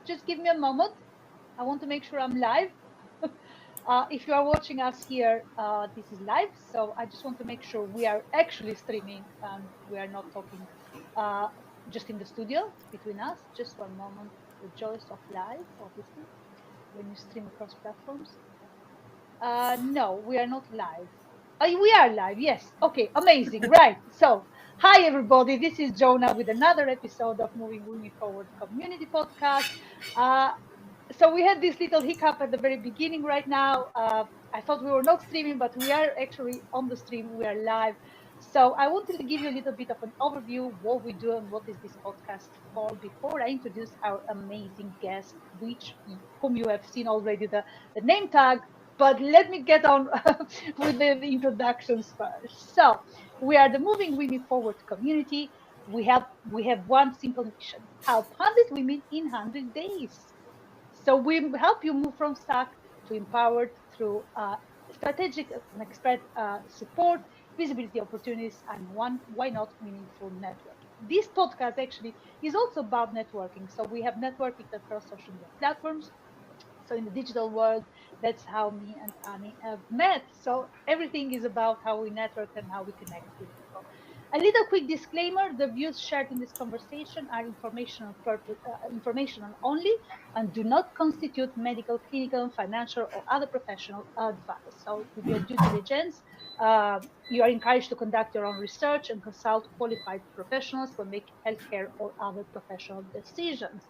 just give me a moment. I want to make sure I'm live. If you are watching us here, this is live. So I just want to make sure we are actually streaming and we are not talking uh, just in the studio between us. Just one moment. The joys of live, obviously, when you stream across platforms. No, we are not live. We are live. Yes. Okay. Amazing. Right. So, hi everybody. This is Jonah with another episode of Moving Women Forward Community Podcast. Uh, so we had this little hiccup at the very beginning. Right now, I thought we were not streaming, but we are actually on the stream. We are live. So I wanted to give you a little bit of an overview what we do and what is this podcast for before I introduce our amazing guest, whom you have seen already the name tag. But let me get on with the introductions first. So we are the Moving Women Forward community. We have one simple mission: help 100 women in 100 days. So we help you move from stuck to empowered through strategic and expert support, visibility opportunities, and why not meaningful networking. This podcast actually is also about networking. So we have networking across social media platforms. So in the digital world, that's how me and Annie have met. So everything is about how we network and how we connect with people. A little quick disclaimer: the views shared in this conversation are informational only, and do not constitute medical, clinical, financial, or other professional advice. So with your due diligence, you are encouraged to conduct your own research and consult qualified professionals when making healthcare or other professional decisions.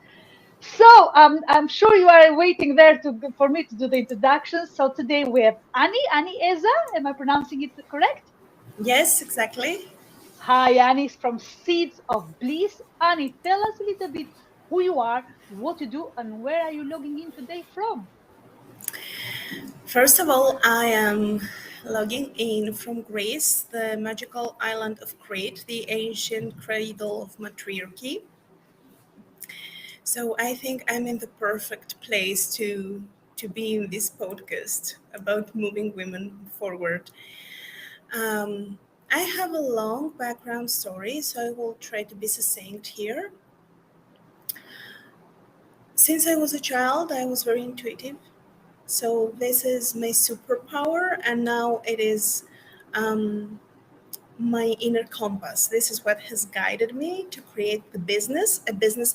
So I'm sure you are waiting there for me to do the introduction. So today we have Anni Eza. Am I pronouncing it correct? Yes, exactly. Hi, Annie is from Seeds of Bliss. Annie, tell us a little bit who you are, what you do, and where are you logging in today from? First of all, I am logging in from Greece, the magical island of Crete, the ancient cradle of matriarchy. So I think I'm in the perfect place to be in this podcast about moving women forward. Um, I have a long background story, so I will try to be succinct here. Since I was a child, I was very intuitive. So this is my superpower, and now it is my inner compass. This is what has guided me to create a business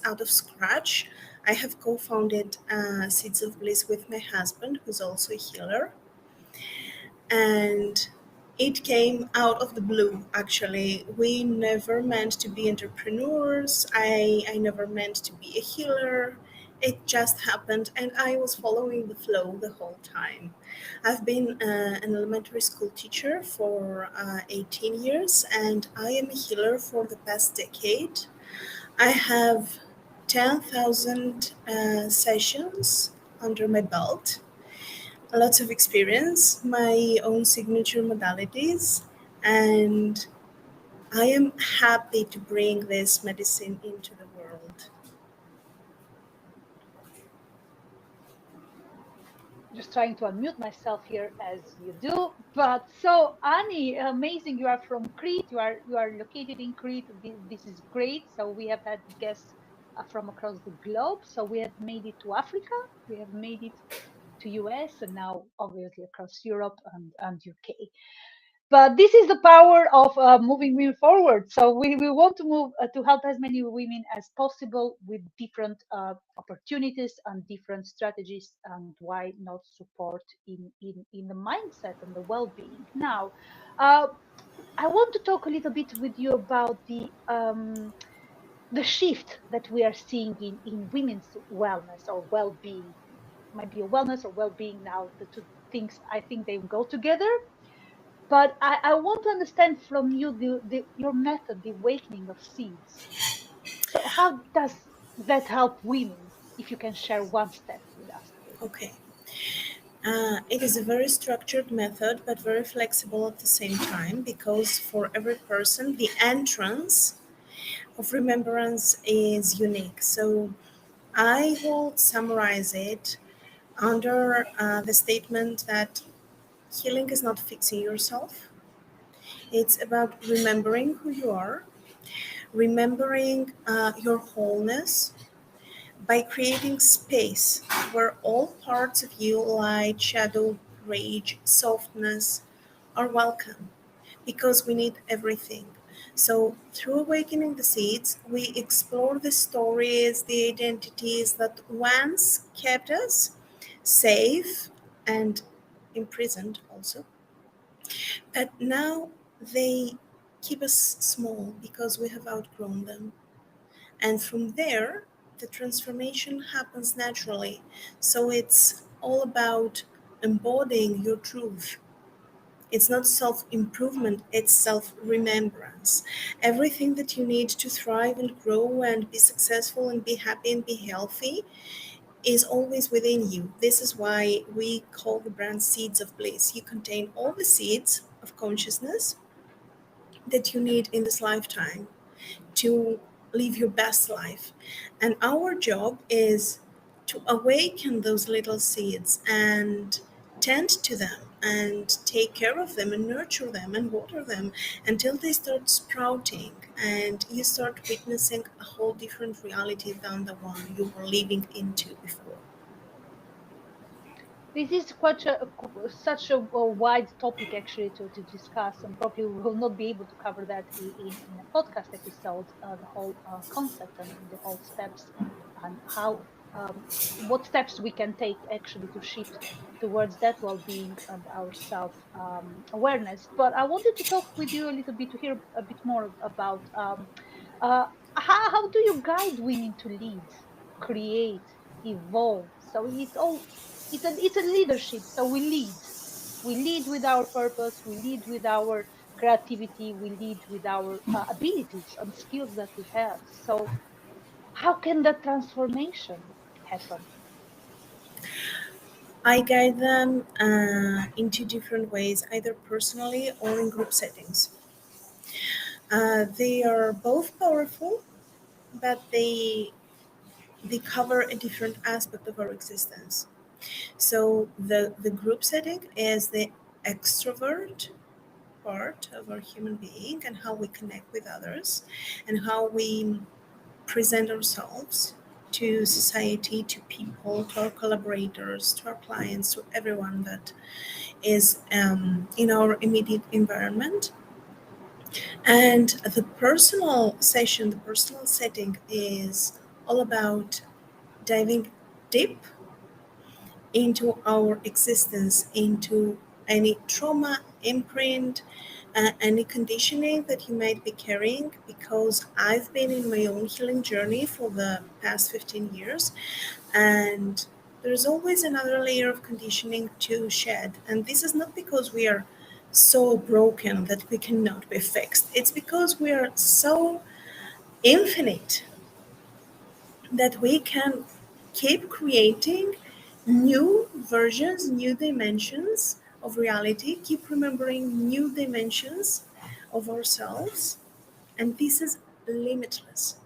out of scratch. I have co-founded Seeds of Bliss with my husband, who's also a healer, and it came out of the blue. Actually, we never meant to be entrepreneurs. I never meant to be a healer. It just happened, and I was following the flow the whole time. I've been an elementary school teacher for 18 years, and I am a healer for the past decade. I have 10,000 sessions under my belt, lots of experience, my own signature modalities, and I am happy to bring this medicine into the world. Just trying to unmute myself here as you do. But so Annie, amazing. You are from Crete. You are located in Crete. This is great. So we have had guests from across the globe. So we have made it to Africa. We have made it to US and now obviously across Europe and UK. But this is the power of moving women forward. So we want to move to help as many women as possible with different opportunities and different strategies, and why not support in the mindset and the well-being. Now, uh, I want to talk a little bit with you about the shift that we are seeing in women's wellness or well-being. Might be a wellness or well-being now. The two things, I think, they go together. But I want to understand from you your method, the awakening of seeds. So how does that help women? If you can share one step with us, please. Okay. It is a very structured method, but very flexible at the same time, because for every person, the entrance of remembrance is unique. So I will summarize it under the statement that healing is not fixing yourself, it's about remembering who you are, remembering your wholeness, by creating space where all parts of you, light, shadow, rage, softness, are welcome, because we need everything. So, through awakening the seeds, we explore the stories, the identities that once kept us safe and imprisoned, also, but now they keep us small because we have outgrown them. And from there, the transformation happens naturally. So it's all about embodying your truth. It's not self improvement, it's self remembrance. Everything that you need to thrive and grow and be successful and be happy and be healthy is always within you. This is why we call the brand Seeds of Bliss. You contain all the seeds of consciousness that you need in this lifetime to live your best life. And our job is to awaken those little seeds and tend to them and take care of them and nurture them and water them until they start sprouting and you start witnessing a whole different reality than the one you were living into before. This is quite such a wide topic actually to discuss, and probably we will not be able to cover that in a podcast episode. The whole concept and the whole steps and how what steps we can take actually to shift towards that well-being and our self awareness. But I wanted to talk with you a little bit to hear a bit more about uh, how do you guide women to lead, create, evolve? So it's a leadership. So we lead with our purpose, we lead with our creativity, we lead with our abilities and skills that we have. So how can that transformation happen? I guide them in two different ways, either personally or in group settings. They are both powerful, but they cover a different aspect of our existence. So the group setting is the extrovert part of our human being and how we connect with others and how we present ourselves to society, to people, to our collaborators, to our clients, to everyone that is in our immediate environment. And the personal session, the personal setting is all about diving deep into our existence, into any trauma, imprint, any conditioning that you might be carrying. Because I've been in my own healing journey for the past 15 years, and there's always another layer of conditioning to shed. And this is not because we are so broken that we cannot be fixed, it's because we are so infinite that we can keep creating new versions, new dimensions of reality, keep remembering new dimensions of ourselves. And this is limitless.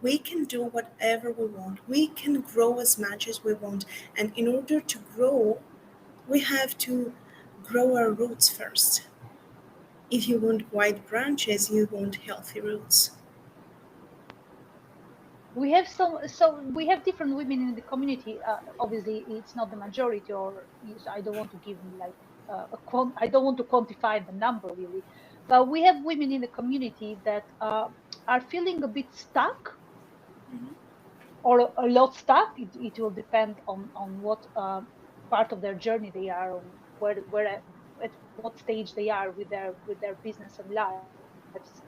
We can do whatever we want, we can grow as much as we want. And in order to grow, we have to grow our roots first. If you want wide branches, you want healthy roots. We have so we have different women in the community. Obviously it's not the majority, I don't want to give like I don't want to quantify the number really, but we have women in the community that are feeling a bit stuck or a lot stuck. It will depend on what part of their journey they are on, at what stage they are with their business and lives.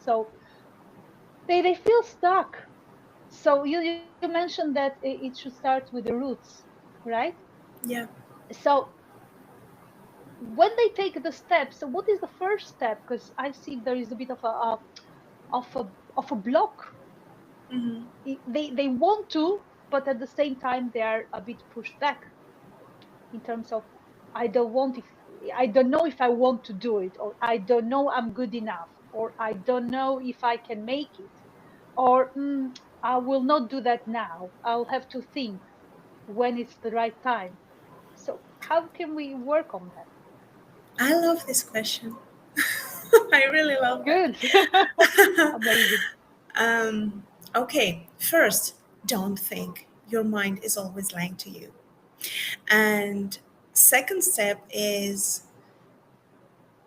So they feel stuck. So you mentioned that it should start with the roots, right? Yeah. So when they take the steps, so what is the first step? Because I see there is a bit of a block. Mhm. They want to, but at the same time they are a bit pushed back in terms of I don't want if I don't know if I want to do it, or I don't know I'm good enough, or I don't know if I can make it, or I will not do that now. I'll have to think when it's the right time. So how can we work on that? I love this question. I really love Good. it. Amazing. Okay, first, Don't think. Your mind is always lying to you. And second step is,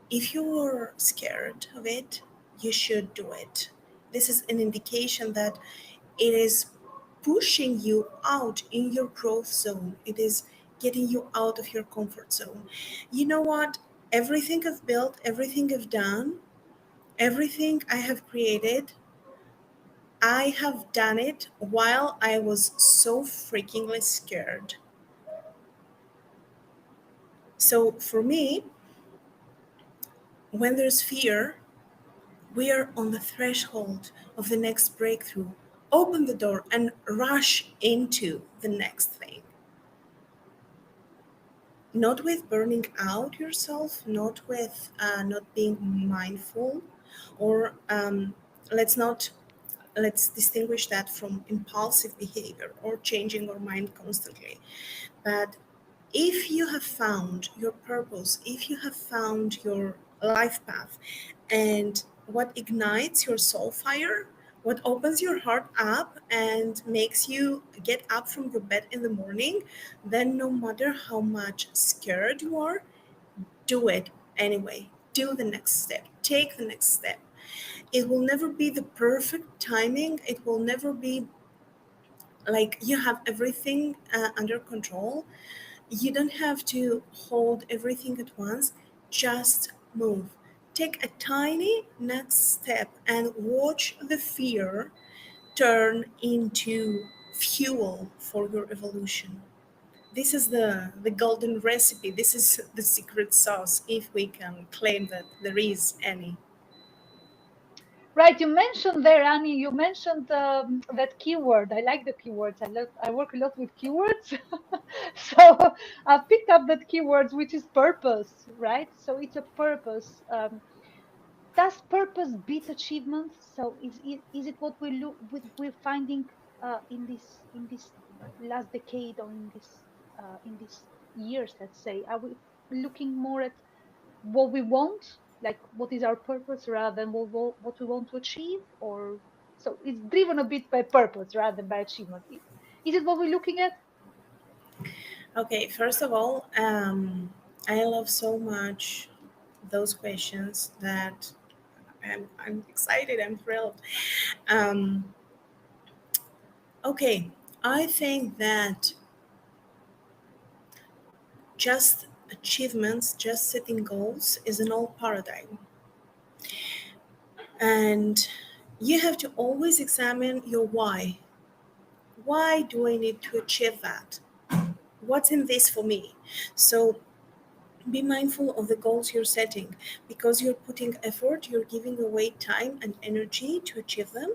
if you're scared of it, you should do it. This is an indication that it is pushing you out in your growth zone. It is getting you out of your comfort zone. You know what? Everything I've built, everything I've done, everything I have created, I have done it while I was so freakingly scared. So for me, when there's fear, we are on the threshold of the next breakthrough. Open the door and rush into the next thing. Not with burning out yourself, not with not being mindful, or let's distinguish that from impulsive behavior or changing our mind constantly. But if you have found your purpose, if you have found your life path, and what ignites your soul fire, what opens your heart up and makes you get up from your bed in the morning, then no matter how much scared you are, do it anyway. Do the next step. Take the next step. It will never be the perfect timing. It will never be like you have everything under control. You don't have to hold everything at once, just move. Take a tiny next step and watch the fear turn into fuel for your evolution. This is the golden recipe. This is the secret sauce, if we can claim that there is any. Right, you mentioned there, Annie, you mentioned that keyword. I like the keywords. I work a lot with keywords. So I picked up that keywords, which is purpose, right? So it's a purpose. Does purpose beat achievement? So is it what we're finding in this last decade, or in these years? Let's say, are we looking more at what we want, like what is our purpose, rather than what we want to achieve? Or so it's driven a bit by purpose rather than by achievement. Is it what we're looking at? Okay, first of all, I love so much those questions that I'm excited, I'm thrilled. Um, okay, I think that just achievements, just setting goals is an old paradigm. And you have to always examine your why. Why do I need to achieve that? What's in this for me? So be mindful of the goals you're setting, because you're putting effort, you're giving away time and energy to achieve them.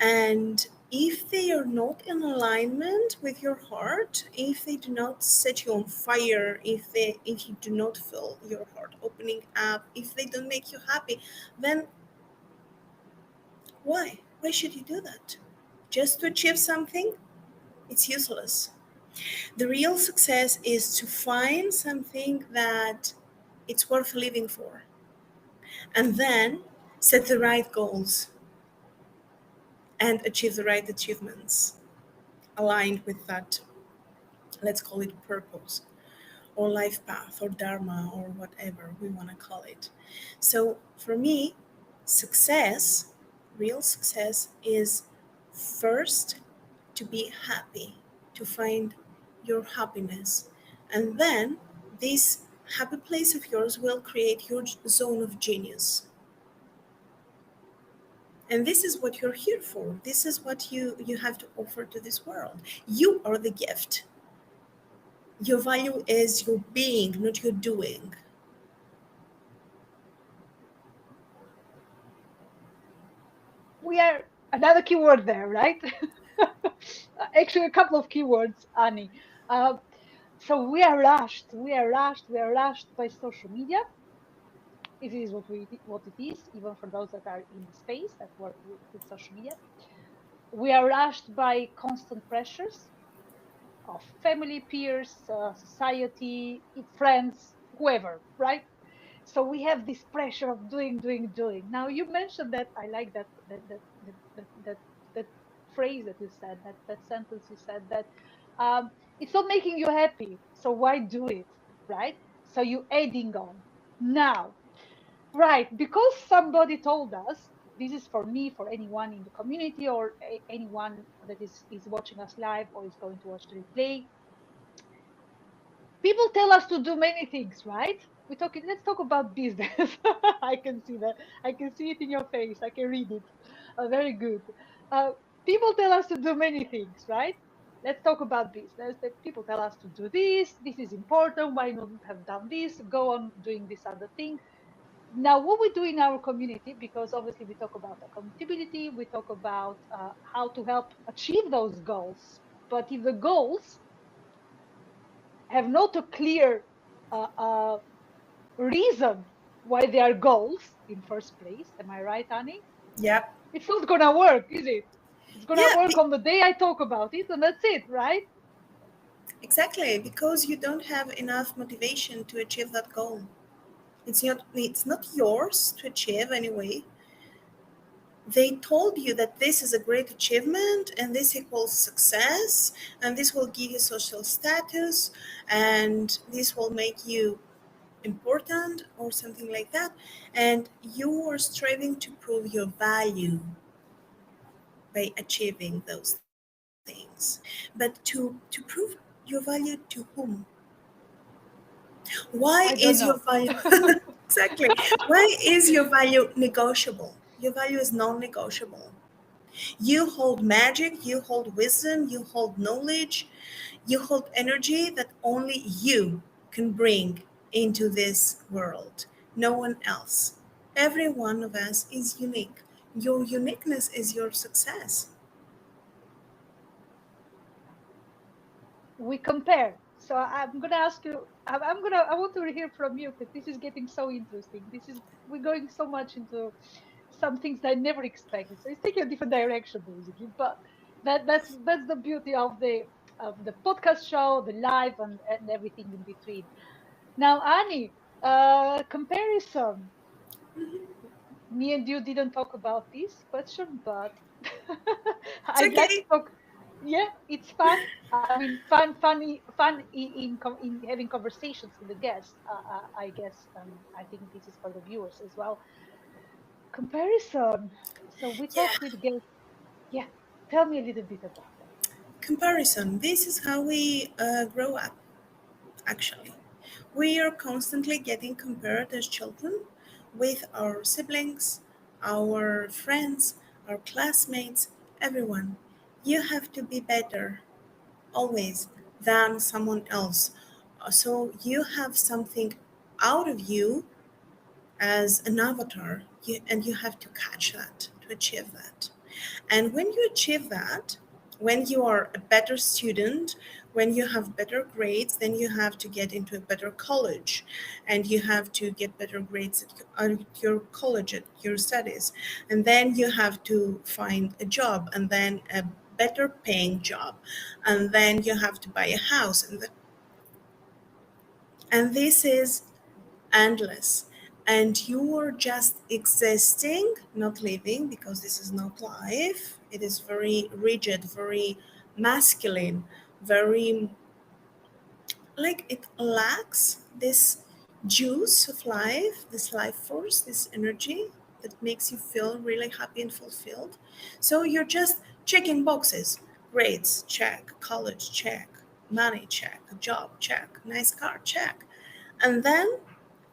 And if they are not in alignment with your heart, if they do not set you on fire, if you do not feel your heart opening up, if they don't make you happy, then why should you do that? Just to achieve something? It's useless. The real success is to find something that it's worth living for, and then set the right goals and achieve the right achievements aligned with that, let's call it purpose or life path or dharma or whatever we want to call it. So for me, success, real success, is first to be happy, to find your happiness, and then this happy place of yours will create your zone of genius. And this is what you're here for. This is what you have to offer to this world. You are the gift. Your value is your being, not your doing. We are another keyword there, right? Actually, a couple of keywords, Annie. Uh, so we are rushed. We are rushed by social media. It is what it is, even for those that are in the space that work with social media. We are rushed by constant pressures of family, peers, society, friends, whoever, right? So we have this pressure of doing. Now you mentioned that, I like that phrase that you said, that sentence you said, that um, it's not making you happy, so why do it, right? So you adding on now, right? Because somebody told us, this is for me, for anyone in the community, or anyone that is watching us live or is going to watch the replay. People tell us to do many things, right? We talking. Let's talk about business. I can see that. I can see it in your face. I can read it. Very good. Uh, People tell us to do many things, right? Let's talk about business. That people tell us to do this. This is important. Why not have done this? Go on doing this other thing. Now, what we do in our community, because obviously we talk about accountability, we talk about how to help achieve those goals. But if the goals have not a clear reason why they are goals in first place. Am I right, Annie? Yep. It's not gonna work, is it? It's gonna Yeah, work on the day I talk about it, and that's it, right? exactly. Because you don't have enough motivation to achieve that goal. It's not yours to achieve anyway. They told you that this is a great achievement and this equals success and this will give you social status and this will make you important or something like that, and you are striving to prove your value by achieving those things. But to prove your value to whom? Why I is don't your know. value exactly, why is your value negotiable? Your value is non-negotiable. You hold magic, you hold wisdom, you hold knowledge, you hold energy that only you can bring into this world. No one else. Every one of us is unique. Your uniqueness is your success. We compare. So I'm gonna ask you. I want to hear from you because this is getting so interesting. This is we're going so much into some things that I never expected. So it's taking a different direction, basically. But that's the beauty of the podcast show, the live, and everything in between. Now, Annie, comparison. Me and you didn't talk about this question, but It's I'd like to okay. talk. Yeah, it's fun. I mean, fun in having conversations with the guests. I guess. I think this is for the viewers as well. Comparison. So we Yeah. talk with guests. Yeah, tell me a little bit about that. Comparison. This is how we grow up, actually. We are constantly getting compared as children with our siblings, our friends, our classmates, everyone. You have to be better always than someone else. So you have something out of you as an avatar, and you have to catch that to achieve that. And when you achieve that, when you are a better student, when you have better grades, then you have to get into a better college and you have to get better grades at your college, at your studies. And then you have to find a job and then a better paying job. And then you have to buy a house. And this is endless, and you are just existing, not living, because this is not life. It is very rigid, very masculine, very, like, it lacks this juice of life, this life force, this energy that makes you feel really happy and fulfilled. So you're just checking boxes: grades check, college check, money check, job check, nice car check. And then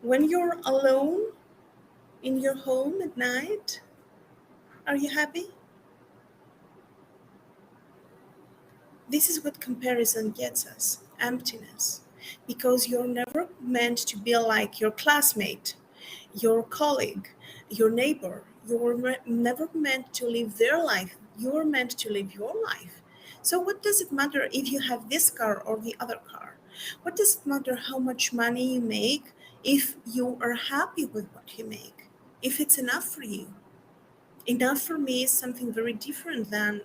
when you're alone in your home at night, are you happy? This is what comparison gets us: emptiness. Because you're never meant to be like your classmate, your colleague, your neighbor. You're never meant to live their life. You're meant to live your life. So, what does it matter if you have this car or the other car? What does it matter how much money you make if you are happy with what you make? If it's enough for you? Enough for me is something very different than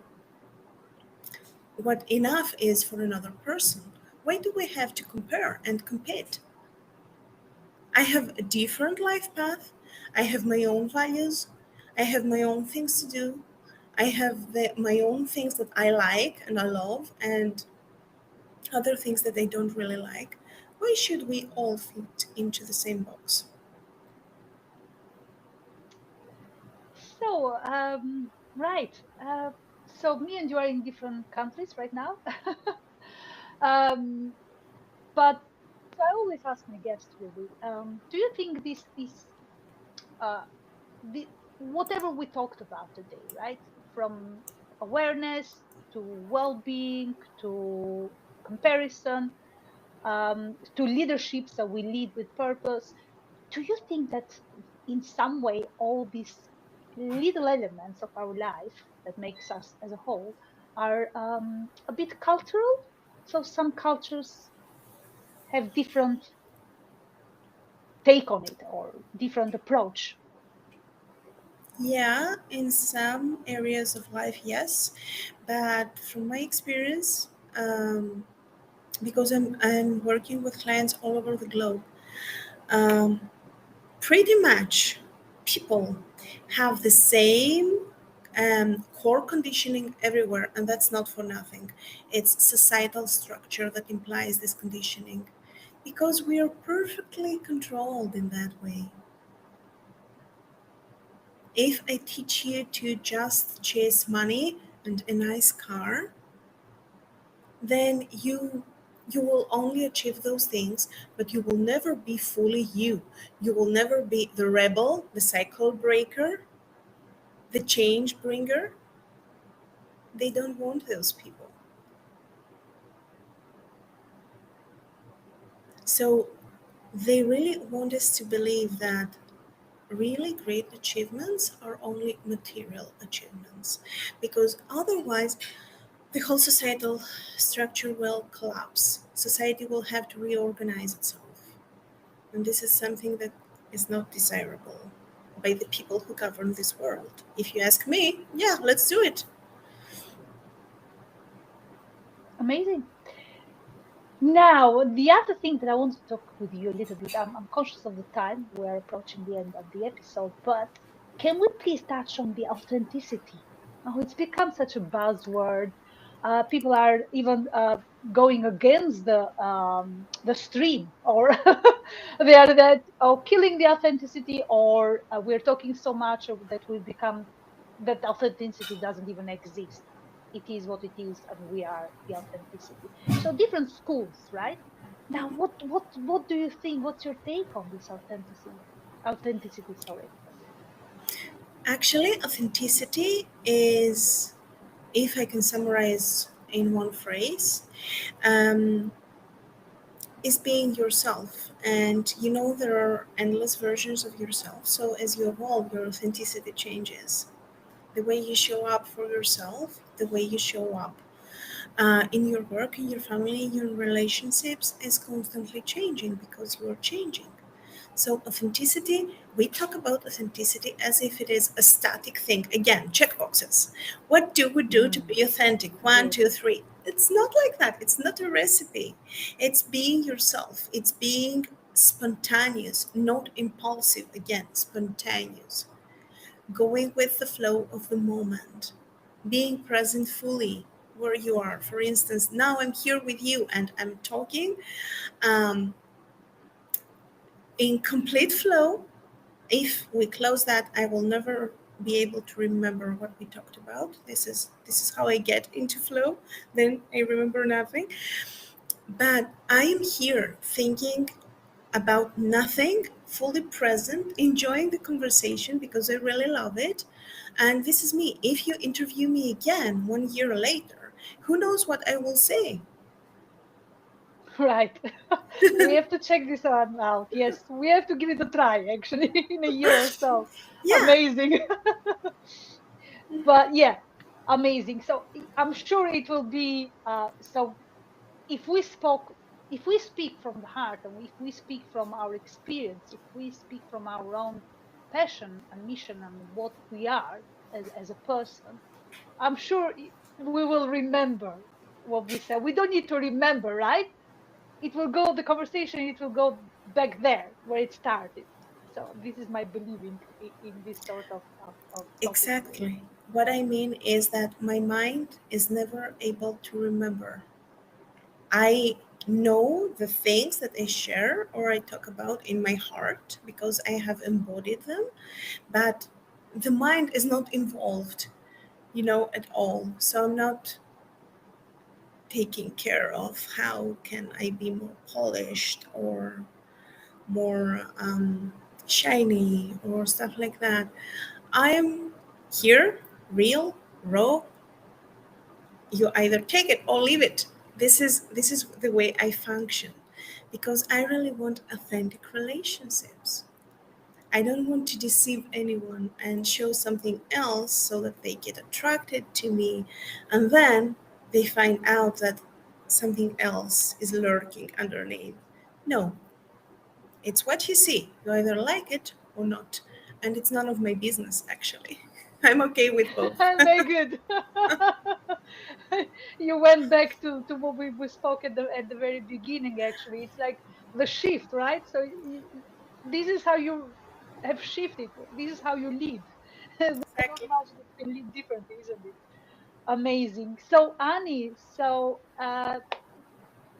what enough is for another person. Why do we have to compare and compete? I have a different life path. I have my own values. I have my own things to do. I have my own things that I like and I love, and other things that I don't really like. Why should we all fit into the same box? So, right. So me and you are in different countries right now. um, but so I always ask my guests really, do you think this uh, the whatever we talked about today, right? From awareness to well-being to comparison, to leadership, so we lead with purpose. Do you think that in some way all these little elements of our life that makes us as a whole are a bit cultural? So some cultures have different take on it or different approach. Yeah, in some areas of life, yes, but from my experience, because I'm working with clients all over the globe, um, pretty much people have the same core conditioning everywhere, and that's not for nothing. It's societal structure that implies this conditioning because we are perfectly controlled in that way. If I teach you to just chase money and a nice car, then you will only achieve those things, but you will never be fully you. You will never be the rebel, the cycle breaker, the change bringer. They don't want those people. So they really want us to believe that really great achievements are only material achievements, because otherwise the whole societal structure will collapse. Society will have to reorganize itself. And this is something that is not desirable by the people who govern this world. If you ask me, yeah, let's do it. Amazing. Now, the other thing that I want to talk with you a little bit, I'm conscious of the time. We're approaching the end of the episode, but can we please touch on the authenticity? Oh, it's become such a buzzword. People are even going against the stream, or they are that or killing the authenticity, or we're talking so much of that we become that authenticity doesn't even exist. It is what it is, and we are the authenticity. So different schools, right? Now, what do you think? What's your take on this authenticity? Authenticity, sorry. Actually, authenticity is, if I can summarize in one phrase, um, is being yourself. And you know, there are endless versions of yourself. So as you evolve, your authenticity changes. The way you show up for yourself, the way you show up in your work, in your family, in your relationships is constantly changing because you are changing. So, authenticity, we talk about authenticity as if it is a static thing. Again, check boxes. What do we do to Mm, be authentic? One, indeed. two, three. It's not like that. It's not a recipe. It's being yourself. It's being spontaneous, not impulsive. Again, spontaneous. Going with the flow of the moment. Being present fully where you are. For instance, now I'm here with you and I'm talking um, in complete flow. If we close that, I will never be able to remember what we talked about. This is how I get into flow. Then I remember nothing. But I am here thinking about nothing, fully present, enjoying the conversation because I really love it. And this is me. If you interview me again 1 year later, who knows what I will say? Right. We have to check this one out. Yes, we have to give it a try actually in a year or so. Yeah, Amazing. But yeah, amazing. So I'm sure it will be so if we spoke if we speak from the heart, and if we speak from our experience, if we speak from our own passion and mission and what we are as a person, I'm sure we will remember what we said. We don't need to remember, right? It will go, the conversation, it will go back there where it started. So this is my believing in this sort of topics really. exactly. What I mean is that my mind is never able to remember. I know the things that I share or I talk about in my heart because I have embodied them, but the mind is not involved, at all. So I'm not taking care of how can I be more polished or more shiny or stuff like that. I'm here, real, raw. You either take it or leave it. This is the way I function because I really want authentic relationships. I don't want to deceive anyone and show something else so that they get attracted to me and then they find out that something else is lurking underneath. No, it's what you see. You either like it or not. And it's none of my business, actually. I'm okay with both. Very good. You went back to what we spoke at the very beginning. Actually, it's like the shift, right? So this is how you have shifted. This is how you live. There's not Exactly. much that can live differently, isn't it? Amazing. So Annie,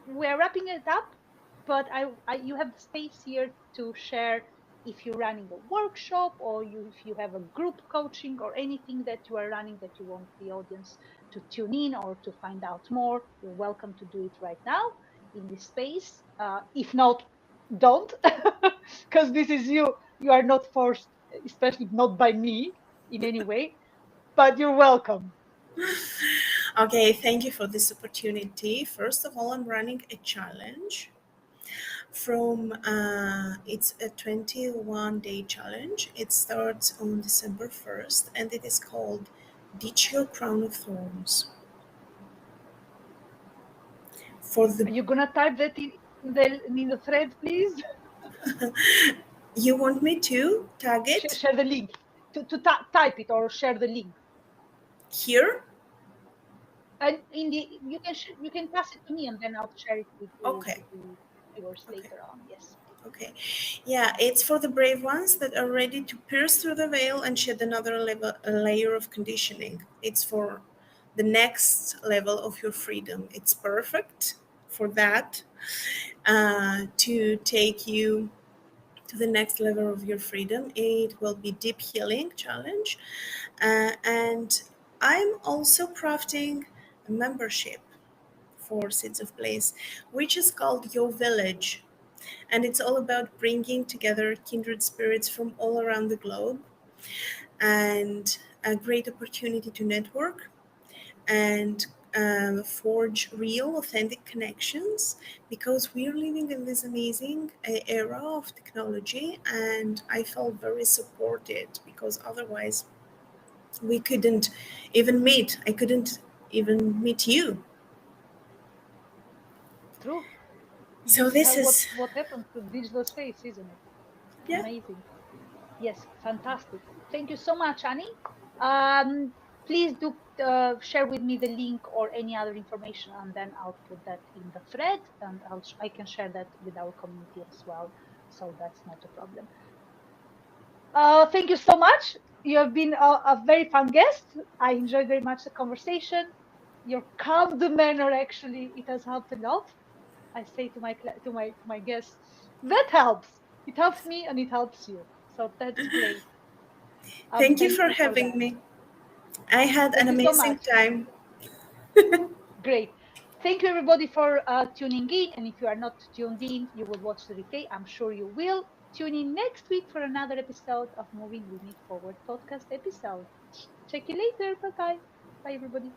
we're wrapping it up, but you have the space here to share if you're running a workshop or if you have a group coaching or anything that you are running that you want the audience to tune in or to find out more. You're welcome to do it right now in this space. If not, don't, because this is you. You are not forced, especially not by me in any way, but you're welcome. Okay, thank you for this opportunity. First of all, I'm running a challenge from it's a 21-day challenge. It starts on December 1st and it is called Ditch Your Crown of Thorns. For the Are you gonna type that in the thread, please? You want me to tag it Share the link to type it or share the link, here? and you can pass it to me and then I'll share it Okay, with the viewers okay. later on. Yes. Okay. Yeah, it's for the brave ones that are ready to pierce through the veil and shed another a layer of conditioning. It's for the next level of your freedom. It's perfect for that, to take you to the next level of your freedom. It will be deep healing challenge, and I'm also crafting a membership for Seeds of Bliss, which is called Your Village, and it's all about bringing together kindred spirits from all around the globe and a great opportunity to network and forge real authentic connections because we're living in this amazing era of technology, and I felt very supported because otherwise we couldn't even meet. I couldn't even meet you. True. So This is this how is, what happens to digital space, isn't it? yeah. Amazing. Yes, fantastic. Thank you so much, Annie. Um, Please do share with me the link or any other information, and then I'll put that in the thread, and I can share that with our community as well. So that's not a problem. Thank you so much. You have been a very fun guest. I enjoyed very much the conversation. Your calm demeanor actually it has helped a lot. I say to my guests that helps. It helps me and it helps you. So that's great. Thank you Thank for you for having that. me. I had an Thank you so amazing much. time. Great. Thank you everybody for tuning in. And if you are not tuned in, you will watch the replay. I'm sure you will. Tune in next week for another episode of Moving Limit Forward podcast episode. Check you later. Bye bye. Bye everybody.